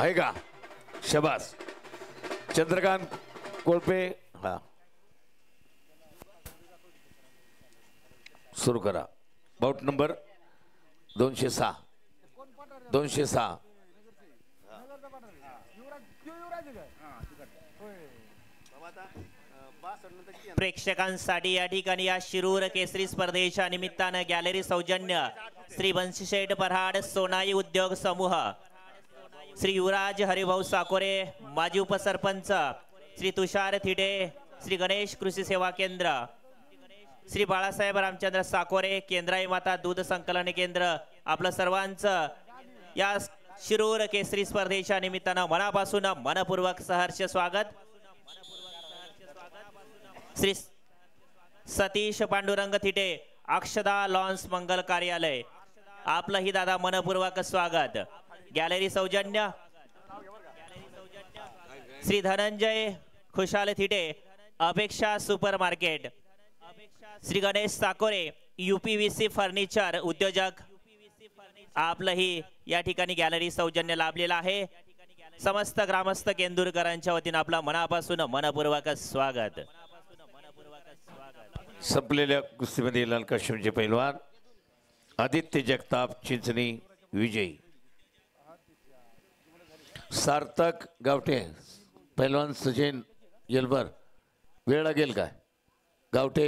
आहे का? शबास. चंद्रकांत कोळपे. हा सुरू करा. Bout number 206. 206. प्रेक्षकांसाठी या ठिकाणी या शिरूर केसरी स्पर्धेच्या निमित्तानं गॅलरी सौजन्य श्री बंशीशेठ पराड सोनाई उद्योग समूह, श्री युवराज हरिभाऊ साकोरे माजी उपसरपंच, श्री तुषार थिटे, श्री गणेश कृषी सेवा केंद्र, श्री बाळासाहेब रामचंद्र साकोरे केंद्राई माता दूध संकलन केंद्र, आपलं सर्वांचं या शिरूर केसरी स्पर्धेच्या निमित्तानं मनापासून मनपूर्वक सहर्ष स्वागत. श्री सतीश पांडुरंग थिटे अक्षदा लॉन्स मंगल कार्यालय, आपलंही दादा मनपूर्वक स्वागत. गॅलरी सौजन्य श्री धनंजय खुशाल थिटे अपेक्षा super market, Shri Ganesh Sakore UPVC furniture उद्योजक, आपलंही या ठिकाणी गॅलरी सौजन्य लाभलेला आहे. समस्त ग्रामस्थ केंदूरकरांच्या वतीने आपला मनापासून मनपूर्वक स्वागत. संपलेल्या कुस्तीमध्ये लाल काश्मीरचे पैलवान आदित्य जगताप चिंचणी विजयी. सार्थक गावटे पैलवान सचिन येलबर. वेळ लागेल काय गावटे?